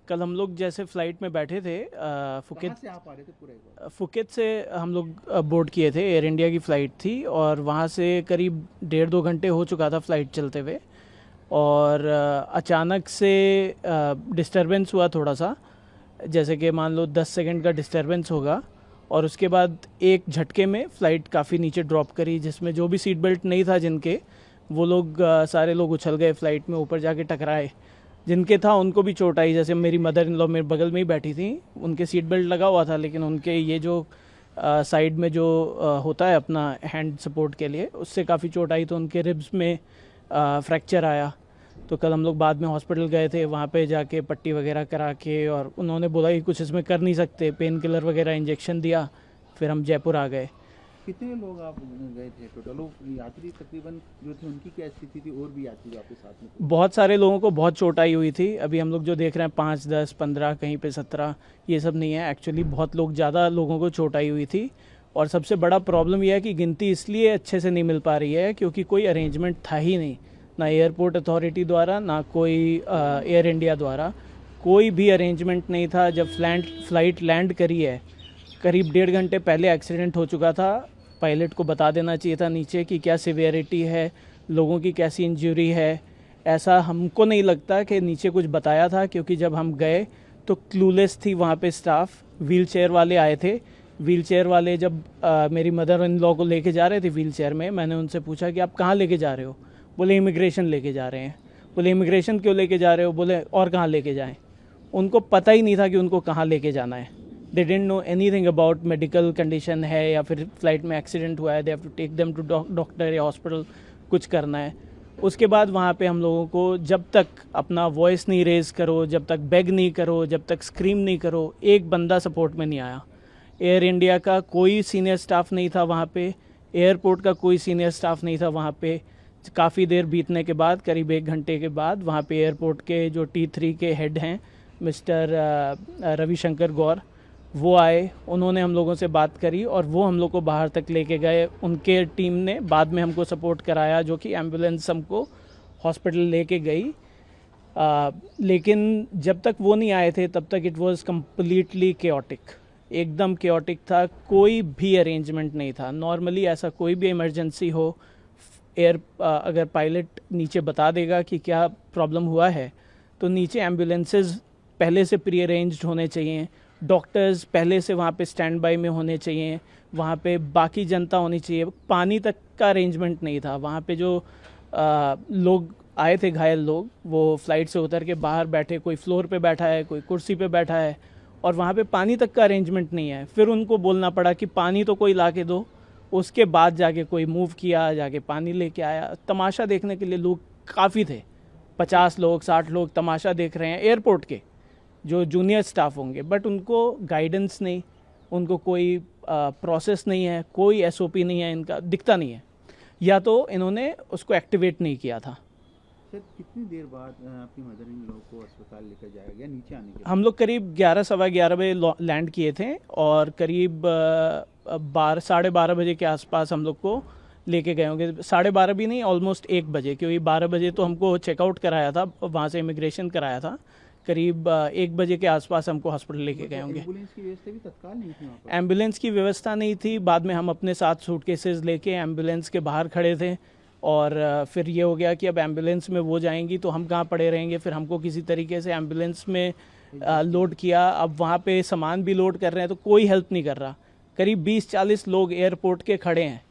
कल हम लोग जैसे फ़्लाइट में बैठे थे फुकेत कहाँ से आप आ रहे थे पूरा एक बार? फुकेत से हम लोग बोर्ड किए थे। एयर इंडिया की फ़्लाइट थी और वहाँ से करीब 1.5-2 घंटे हो चुका था फ़्लाइट चलते हुए। और अचानक से डिस्टरबेंस हुआ थोड़ा सा, जैसे कि मान लो 10 सेकंड का डिस्टरबेंस होगा। और उसके बाद एक झटके में फ़्लाइट काफ़ी नीचे ड्रॉप करी, जिसमें जो भी सीट बेल्ट नहीं था जिनके, वो लोग सारे लोग उछल गए फ़्लाइट में, ऊपर जाके टकराए। जिनके था उनको भी चोट आई, जैसे मेरी मदर इन लॉ मेरे बगल में ही बैठी थी, उनके सीट बेल्ट लगा हुआ था, लेकिन उनके ये जो साइड में जो होता है अपना हैंड सपोर्ट के लिए, उससे काफ़ी चोट आई, तो उनके रिब्स में फ्रैक्चर आया। तो कल हम लोग बाद में हॉस्पिटल गए थे, वहाँ पे जाके पट्टी वगैरह करा के, और उन्होंने बोला कि कुछ इसमें कर नहीं सकते, पेन किलर वगैरह इंजेक्शन दिया, फिर हम जयपुर आ गए। कितने लोग आप गए थे टोटल? यात्री तकरीबन जो थे उनकी क्या स्थिति थी, और भी यात्री जो आपके साथ में थे? बहुत सारे लोगों को बहुत चोट आई हुई थी। अभी हम लोग जो देख रहे हैं 5, 10, 15, कहीं पे 17, ये सब नहीं है एक्चुअली। बहुत लोग, ज़्यादा लोगों को चोट आई हुई थी। और सबसे बड़ा प्रॉब्लम यह है कि गिनती इसलिए अच्छे से नहीं मिल पा रही है क्योंकि कोई अरेंजमेंट था ही नहीं, ना एयरपोर्ट अथॉरिटी द्वारा, ना कोई एयर इंडिया द्वारा। कोई भी अरेंजमेंट नहीं था। जब फ़्लाइट लैंड करी है, करीब 1.5 घंटे पहले एक्सीडेंट हो चुका था। पायलट को बता देना चाहिए था नीचे कि क्या सिवियरिटी है, लोगों की कैसी इंजरी है। ऐसा हमको नहीं लगता कि नीचे कुछ बताया था, क्योंकि जब हम गए तो क्लूलेस थी वहाँ पे स्टाफ। व्हील चेयर वाले आए थे। व्हील चेयर वाले जब मेरी मदर इन लॉ को लेके जा रहे थे व्हील चेयर में, मैंने उनसे पूछा कि आप कहाँ लेके जा रहे हो? बोले इमिग्रेशन लेके जा रहे हैं। बोले इमिग्रेशन क्यों लेके जा रहे हो? बोले और कहाँ लेके जाएं? उनको पता ही नहीं था कि उनको कहाँ लेके जाना है। They didn't know anything about medical condition है या फिर फ्लाइट में एक्सीडेंट हुआ है, they have to take them to doctor या हॉस्पिटल, कुछ करना है। उसके बाद वहाँ पे हम लोगों को, जब तक अपना वॉइस नहीं रेज़ करो, जब तक बेग नहीं करो, जब तक स्क्रीम नहीं करो, एक बंदा सपोर्ट में नहीं आया। एयर इंडिया का कोई सीनियर स्टाफ नहीं था वहाँ पे, एयरपोर्ट का कोई सीनियर स्टाफ नहीं था वहाँ पे। काफ़ी देर बीतने के बाद, करीब 1 घंटे के बाद, वहाँ पे एयरपोर्ट के जो T3 के हेड हैं, मिस्टर रविशंकर गौर, वो आए। उन्होंने हम लोगों से बात करी और वो हम लोग को बाहर तक लेके गए। उनके टीम ने बाद में हमको सपोर्ट कराया, जो कि एम्बुलेंस हमको हॉस्पिटल लेके गई। लेकिन जब तक वो नहीं आए थे तब तक इट वाज कम्प्लीटली केओटिक, एकदम केओटिक था। कोई भी अरेंजमेंट नहीं था। नॉर्मली ऐसा कोई भी इमरजेंसी हो, अगर पायलट नीचे बता देगा कि क्या प्रॉब्लम हुआ है, तो नीचे एम्बुलेंसेज पहले से प्री अरेंज्ड होने चाहिए, डॉक्टर्स पहले से वहाँ पे स्टैंड बाई में होने चाहिए, वहाँ पे बाकी जनता होनी चाहिए। पानी तक का अरेंजमेंट नहीं था वहाँ पे। जो लोग आए थे, घायल लोग, वो फ्लाइट से उतर के बाहर बैठे, कोई फ्लोर पे बैठा है, कोई कुर्सी पे बैठा है, और वहाँ पे पानी तक का अरेंजमेंट नहीं है। फिर उनको बोलना पड़ा कि पानी तो कोई ला के दो। उसके बाद जाके कोई मूव किया, जाके पानी लेके आया। तमाशा देखने के लिए लोग काफ़ी थे, 50 लोग, 60 लोग तमाशा देख रहे हैं एयरपोर्ट के, जो जूनियर स्टाफ होंगे। बट उनको गाइडेंस नहीं, उनको कोई प्रोसेस नहीं है, कोई SOP नहीं है, इनका दिखता नहीं है, या तो इन्होंने उसको एक्टिवेट नहीं किया था। सर, कितनी देर बाद आपकी मदर इन लोग को अस्पताल लेकर जाया गया नीचे आने के बाद? हम लोग करीब 11, सवा 11 बजे लैंड किए थे, और करीब 12, 12:30 बजे के आसपास हम लोग को लेके गए होंगे। 12:30 भी नहीं, ऑलमोस्ट 1 बजे, क्योंकि 12 बजे तो हमको चेकआउट कराया था, वहाँ से इमिग्रेशन कराया था। करीब 1 बजे के आसपास हमको हॉस्पिटल लेके गए होंगे। एम्बुलेंस की व्यवस्था भी तत्काल नहीं थी वहाँ पर? एम्बुलेंस की व्यवस्था नहीं थी। बाद में हम अपने साथ सूटकेसेस लेके एम्बुलेंस के बाहर खड़े थे, और फिर ये हो गया कि अब एम्बुलेंस में वो जाएंगी तो हम कहाँ पड़े रहेंगे। फिर हमको किसी तरीके से एम्बुलेंस में लोड किया। अब वहाँ पे सामान भी लोड कर रहे हैं तो कोई हेल्प नहीं कर रहा। करीब 20-40 लोग एयरपोर्ट के खड़े हैं,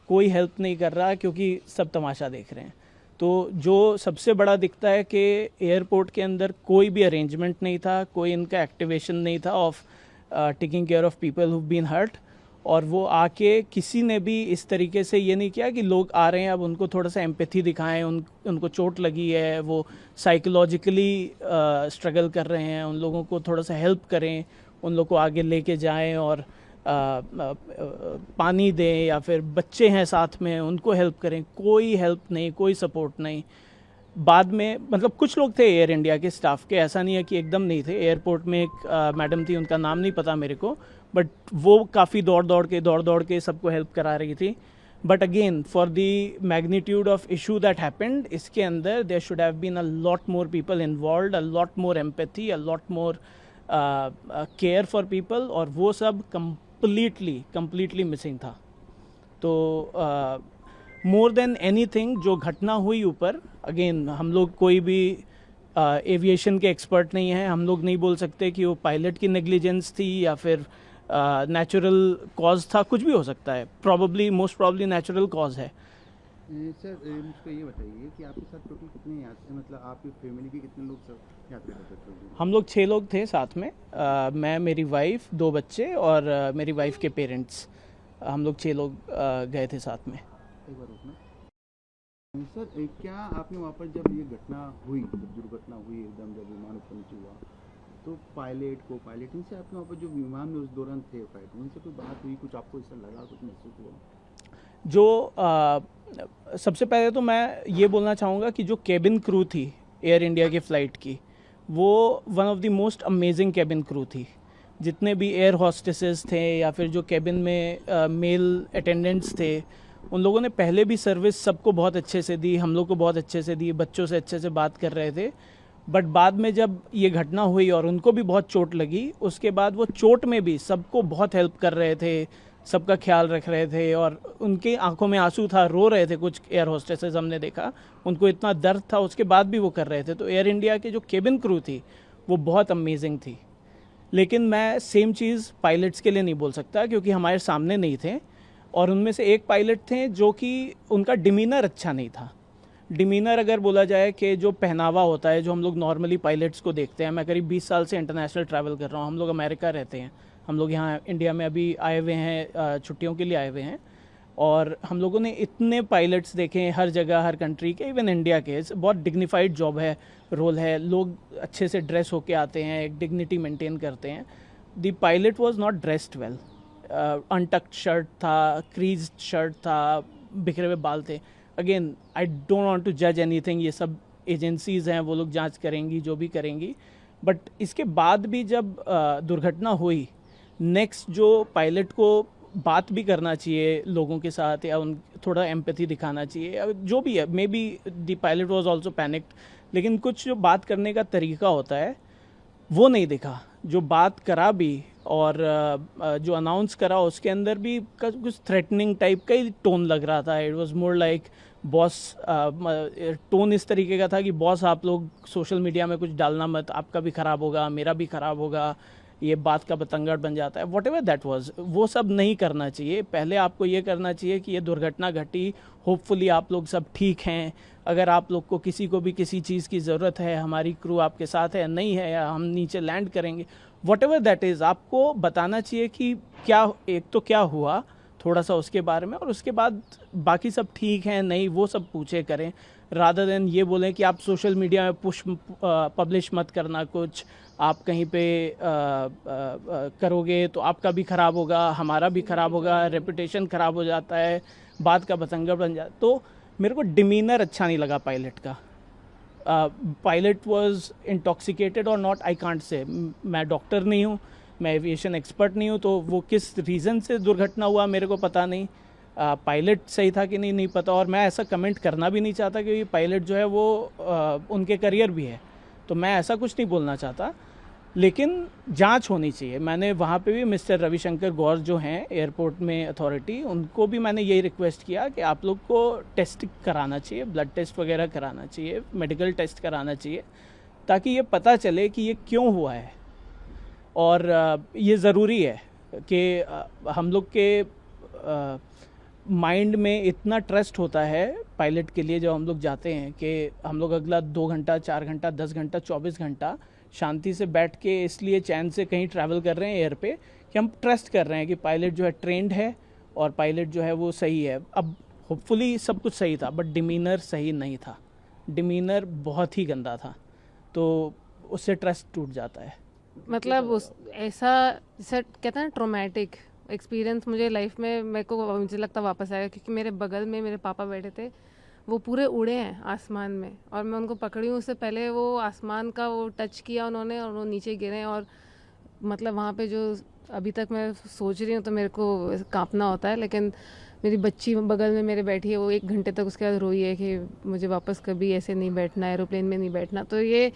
कोई हेल्प नहीं कर रहा, क्योंकि सब तमाशा देख रहे हैं। तो जो सबसे बड़ा दिखता है कि एयरपोर्ट के अंदर कोई भी अरेंजमेंट नहीं था, कोई इनका एक्टिवेशन नहीं था of taking care of people who been hurt. और वो आके किसी ने भी इस तरीके से ये नहीं किया कि लोग आ रहे हैं अब उनको थोड़ा सा एम्पैथी दिखाएं, उनको चोट लगी है, वो साइकोलॉजिकली स्ट्रगल कर रहे हैं, उन लोगों को थोड़ा सा हेल्प करें, उन लोग को आगे लेके जाएं, और पानी दें, या फिर बच्चे हैं साथ में उनको हेल्प करें। कोई हेल्प नहीं, कोई सपोर्ट नहीं। बाद में मतलब कुछ लोग थे एयर इंडिया के स्टाफ के, ऐसा नहीं है कि एकदम नहीं थे। एयरपोर्ट में एक मैडम थी, उनका नाम नहीं पता मेरे को, बट वो काफ़ी दौड़ दौड़ के सबको हेल्प करा रही थी। But again for the magnitude of issue that happened, इसके अंदर there should have been a lot more people involved, a lot more empathy, a lot more care for people, और वो सब कंप्लीटली मिसिंग था. तो मोर देन एनीथिंग जो घटना हुई ऊपर, अगेन हम लोग कोई भी एविएशन के एक्सपर्ट नहीं हैं, हम लोग नहीं बोल सकते कि वो पायलट की नेग्लिजेंस थी या फिर नेचुरल कॉज था, कुछ भी हो सकता है. मोस्ट प्रॉब्ली नेचुरल कॉज है. सर मुझको ये बताइए कि आपके साथ टोटल कितने यात्री, मतलब आपकी फैमिली के कितने लोग सब यात्रा करते थे? हम लोग 6 लोग थे साथ में. मैं, मेरी वाइफ, 2 बच्चे और मेरी वाइफ के पेरेंट्स. हम लोग 6 लोग गए थे साथ में. एक बार रुकना सर, क्या आपने वहाँ पर जब ये घटना हुई, जब दुर्घटना हुई एकदम, जब विमान ऊपर नीचे हुआ, तो पायलट को पायलट इनसे आपके वहाँ पर जो विमान में उस दौरान थे फ्लाइट, उनसे कोई बात हुई, कुछ आपको ऐसा लगा, कुछ महसूस हुआ? जो सबसे पहले तो मैं ये बोलना चाहूँगा कि जो केबिन क्रू थी एयर इंडिया की फ़्लाइट की, वो one of the most amazing cabin crew थी. जितने भी एयर हॉस्टेसेस थे या फिर जो केबिन में मेल अटेंडेंट्स थे, उन लोगों ने पहले भी सर्विस सबको बहुत अच्छे से दी, हम लोग को बहुत अच्छे से दी, बच्चों से अच्छे से बात कर रहे थे. बट बाद में जब ये घटना हुई और उनको भी बहुत चोट लगी, उसके बाद वो चोट में भी सबको बहुत हेल्प कर रहे थे, सबका ख्याल रख रहे थे, और उनकी आंखों में आंसू था, रो रहे थे. कुछ एयर होस्टेसेस हमने देखा, उनको इतना दर्द था, उसके बाद भी वो कर रहे थे. तो एयर इंडिया के जो केबिन क्रू थी वो बहुत अमेजिंग थी. लेकिन मैं सेम चीज़ पायलट्स के लिए नहीं बोल सकता, क्योंकि हमारे सामने नहीं थे. और उनमें से एक पायलट थे जो कि उनका डिमीनर अच्छा नहीं था. डिमीनर अगर बोला जाए कि जो पहनावा होता है, जो हम लोग नॉर्मली पायलट्स को देखते हैं, मैं करीब 20 साल से इंटरनेशनल ट्रैवल कर रहा हूँ. हम लोग अमेरिका रहते हैं, हम लोग यहाँ इंडिया में अभी आए हुए हैं, छुट्टियों के लिए आए हुए हैं. और हम लोगों ने इतने पायलट्स देखे हैं हर जगह, हर कंट्री के, इवन इंडिया के. बहुत डिग्निफाइड जॉब है, रोल है, लोग अच्छे से ड्रेस होके आते हैं, एक डिग्निटी मेंटेन करते हैं. The pilot was not dressed well. Untucked shirt था, क्रीज शर्ट था, बिखरे हुए बाल थे. Again I don't want to जज एनीथिंग, ये सब एजेंसीज हैं, वो लोग जांच करेंगी, जो भी करेंगी. बट इसके बाद भी जब दुर्घटना हुई, नेक्स्ट जो पायलट को बात भी करना चाहिए लोगों के साथ, या उन थोड़ा एम्पैथी दिखाना चाहिए, जो भी है. May be the pilot was also panicked, लेकिन कुछ जो बात करने का तरीका होता है वो नहीं दिखा. जो बात करा भी और जो अनाउंस करा, उसके अंदर भी कुछ थ्रेटनिंग टाइप का ही टोन लग रहा था. It was more like boss, tone इस तरीके का था कि बॉस आप लोग सोशल मीडिया में कुछ डालना मत, आपका भी ख़राब होगा, मेरा भी ख़राब होगा, ये बात का बतंगड़ बन जाता है. वॉट एवर दैट वॉज, वो सब नहीं करना चाहिए. पहले आपको ये करना चाहिए कि ये दुर्घटना घटी, होपफुली आप लोग सब ठीक हैं. अगर आप लोग को किसी को भी किसी चीज़ की ज़रूरत है, हमारी क्रू आपके साथ है, नहीं है, या हम नीचे लैंड करेंगे, वॉट एवर दैट इज़, आपको बताना चाहिए कि क्या, एक तो क्या हुआ थोड़ा सा उसके बारे में, और उसके बाद बाकी सब ठीक है नहीं, वो सब पूछे करें, रादर देन ये बोलें कि आप सोशल मीडिया में पब्लिश मत करना कुछ, आप कहीं पे करोगे तो आपका भी ख़राब होगा, हमारा भी ख़राब होगा, रेपुटेशन ख़राब हो जाता है, बात का बतंगड़ बन जाता. तो मेरे को डिमीनर अच्छा नहीं लगा पायलट का. पायलट वॉज इंटॉक्सिकेटेड और नॉट, आई कांट से. मैं डॉक्टर नहीं हूँ, मैं एविएशन एक्सपर्ट नहीं हूँ, तो वो किस रीज़न से दुर्घटना हुआ मेरे को पता नहीं. पायलट सही था कि नहीं पता, और मैं ऐसा कमेंट करना भी नहीं चाहता, क्योंकि पायलट जो है वो उनके करियर भी है, तो मैं ऐसा कुछ नहीं बोलना चाहता. लेकिन जांच होनी चाहिए. मैंने वहाँ पे भी मिस्टर रविशंकर गौर जो हैं एयरपोर्ट में अथॉरिटी, उनको भी मैंने यही रिक्वेस्ट किया कि आप लोग को टेस्ट कराना चाहिए, ब्लड टेस्ट वगैरह कराना चाहिए, मेडिकल टेस्ट कराना चाहिए, ताकि ये पता चले कि ये क्यों हुआ है. और ये ज़रूरी है कि हम लोग के माइंड में इतना ट्रस्ट होता है पायलट के लिए, जब हम लोग जाते हैं, कि हम लोग अगला 2 घंटा, 4 घंटा, 10 घंटा, 24 घंटा शांति से बैठ के इसलिए चैन से कहीं ट्रैवल कर रहे हैं एयर पे, कि हम ट्रस्ट कर रहे हैं कि पायलट जो है ट्रेंड है और पायलट जो है वो सही है. अब होपफुली सब कुछ सही था, बट डिमीनर सही नहीं था. डिमीनर बहुत ही गंदा था, तो उससे ट्रस्ट टूट जाता है. मतलब उस ऐसा जैसे कहते हैं ना ट्रोमेटिक एक्सपीरियंस मुझे लाइफ में, मुझे लगता वापस आएगा, क्योंकि मेरे बगल में मेरे पापा बैठे थे, वो पूरे उड़े हैं आसमान में, और मैं उनको पकड़ी हूँ. उससे पहले वो आसमान का वो टच किया उन्होंने, और वो नीचे गिरे, और मतलब वहाँ पे जो अभी तक मैं सोच रही हूँ तो मेरे को कांपना होता है, लेकिन मेरी बच्ची बगल में मेरे बैठी है, वो 1 घंटे तक उसके बाद रोई है कि मुझे वापस कभी ऐसे नहीं बैठना, एरोप्लेन में नहीं बैठना। तो ये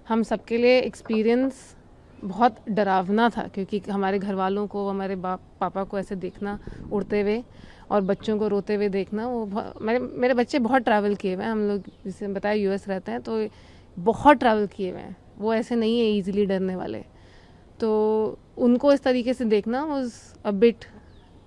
हम सबके लिए एक्सपीरियंस बहुत डरावना था, क्योंकि हमारे घर वालों को, हमारे पापा को ऐसे देखना उड़ते हुए और बच्चों को रोते हुए देखना, वो मेरे बच्चे बहुत ट्रैवल किए हुए हैं। हम लोग जैसे बताया यूएस रहते हैं, तो बहुत ट्रैवल किए हुए हैं, वो ऐसे नहीं है ईजिली डरने वाले। तो उनको इस तरीके से देखना was a bit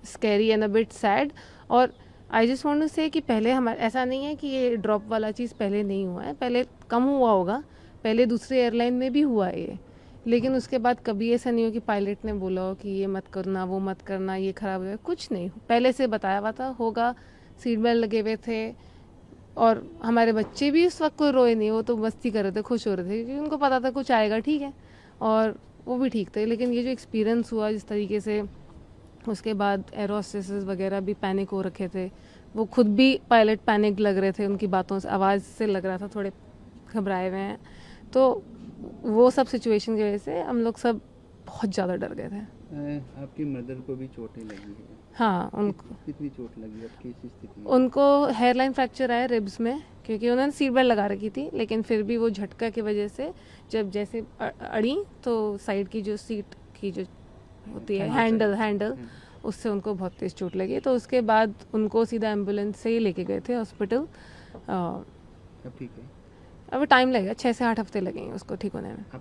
scary and a bit sad. और आई जस्ट वांट टू से कि पहले हमारे ऐसा नहीं है कि ये ड्रॉप वाला चीज़ पहले नहीं हुआ है, पहले कम हुआ होगा, पहले दूसरे एयरलाइन में भी हुआ है ये, लेकिन उसके बाद कभी ऐसा नहीं हो कि पायलट ने बोला हो कि ये मत करना, वो मत करना, ये खराब हो गया, कुछ नहीं, पहले से बताया हुआ था होगा, सीट बेल्ट लगे हुए थे। और हमारे बच्चे भी उस वक्त कोई रोए नहीं, वो तो मस्ती कर रहे थे, खुश हो रहे थे, क्योंकि उनको पता था कुछ आएगा, ठीक है, और वो भी ठीक थे। लेकिन ये जो एक्सपीरियंस हुआ जिस तरीके से, उसके बाद एयर होस्टेसेस वगैरह भी पैनिक हो रखे थे, वो खुद भी पायलट पैनिक लग रहे थे, उनकी बातों से, आवाज़ से लग रहा था थोड़े घबराए हुए हैं। तो वो सब सिचुएशन की वजह से हम लोग सब बहुत ज़्यादा डर गए थे। आपकी मदर को भी चोटें लगी है? हाँ, उनको कितनी चोट लगी, अब कैसी स्थिति है? उनको हेयरलाइन फ्रैक्चर आया रिब्स में, क्योंकि उन्होंने सीट बेल्ट लगा रखी थी, लेकिन फिर भी वो झटका की वजह से जब जैसे अड़ी तो साइड की जो सीट की जो होती है हैंडल उससे उनको बहुत तेज़ चोट लगी। तो उसके बाद उनको सीधा एम्बुलेंस से ही लेके गए थे हॉस्पिटल। अब ठीक है? अब टाइम लगेगा, 6 से 8 हफ्ते लगेंगे उसको ठीक होने में।